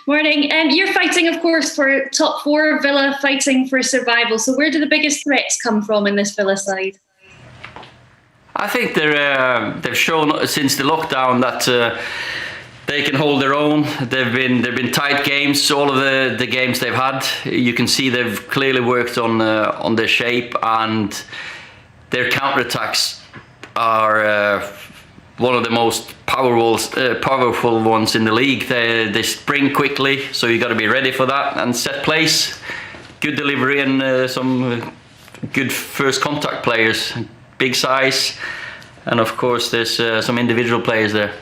Morning. You're fighting, of course, for top four. Villa fighting for survival. So where do the biggest threats come from in this Villa side? I think they've shown since the lockdown that they can hold their own. They've been tight games. All of the games they've had, you can see they've clearly worked on their shape, and their counterattacks are one of the most powerful ones in the league. They spring quickly, so you got to be ready for that. And set plays, good delivery, and some good first contact players, big size, and of course there's some individual players there.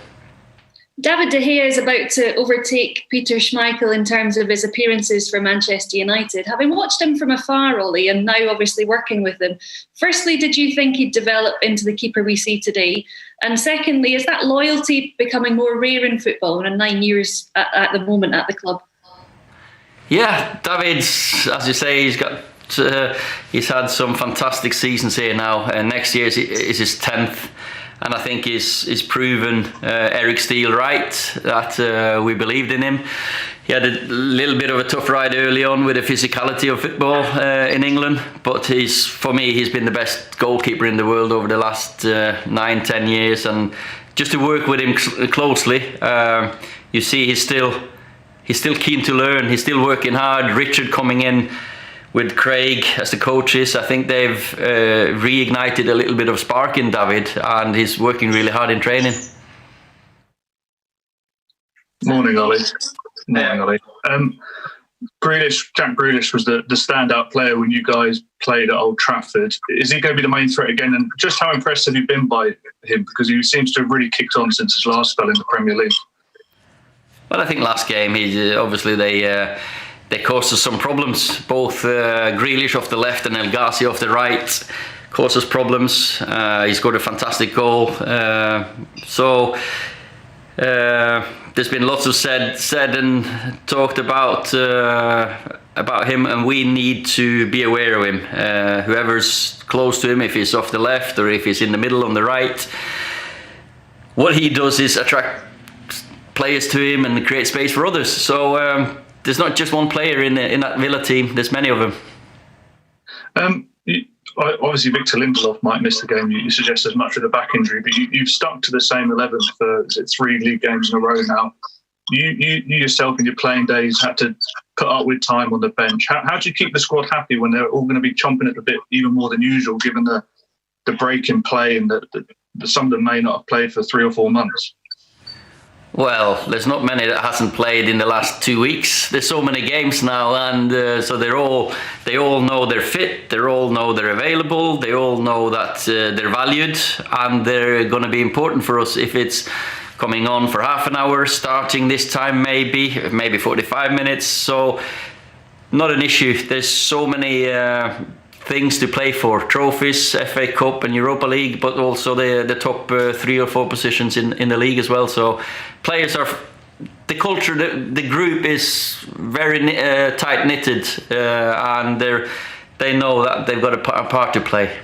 David De Gea is about to overtake Peter Schmeichel in terms of his appearances for Manchester United. Having watched him from afar, Ollie, and now obviously working with him, firstly, did you think he'd develop into the keeper we see today? And secondly, is that loyalty becoming more rare in football in 9 years at the moment at the club? Yeah, David's, as you say, he's had some fantastic seasons here now. Next year is his 10th. And I think he's proven Eric Steele right, that we believed in him. He had a little bit of a tough ride early on with the physicality of football in England, but for me, he's been the best goalkeeper in the world over the last 9-10 years. And just to work with him closely, you see he's still keen to learn. He's still working hard. Richard coming in with Craig as the coaches, I think they've reignited a little bit of spark in David, and he's working really hard in training. Morning, Ollie. Jack Grealish was the standout player when you guys played at Old Trafford. Is he going to be the main threat again? And just how impressed have you been by him? Because he seems to have really kicked on since his last spell in the Premier League. Well, I think last game, obviously they caused us some problems. Both Grealish off the left and El Ghazi off the right caused us problems. He scored a fantastic goal. There's been lots of said and talked about him, and we need to be aware of him. Whoever's close to him, if he's off the left or if he's in the middle on the right, what he does is attract players to him and create space for others. So there's not just one player in that Villa team. There's many of them. Obviously, Victor Lindelof might miss the game. You suggest as much with a back injury, but you've stuck to the same 11 for 3 league games in a row now. You yourself in your playing days had to put up with time on the bench. How do you keep the squad happy when they're all going to be chomping at the bit even more than usual, given the break in play and that some of them may not have played for 3 or 4 months? Well, there's not many that hasn't played in the last 2 weeks. There's so many games now, and so they all know they're fit. They all know they're available. They all know that they're valued, and they're going to be important for us if it's coming on for half an hour, starting this time maybe 45 minutes. So not an issue. There's so many things to play for: trophies, FA Cup and Europa League, but also the top 3 or 4 positions in the league as well. So players are, the culture, the group is very tight knitted, and they know that they've got a part to play.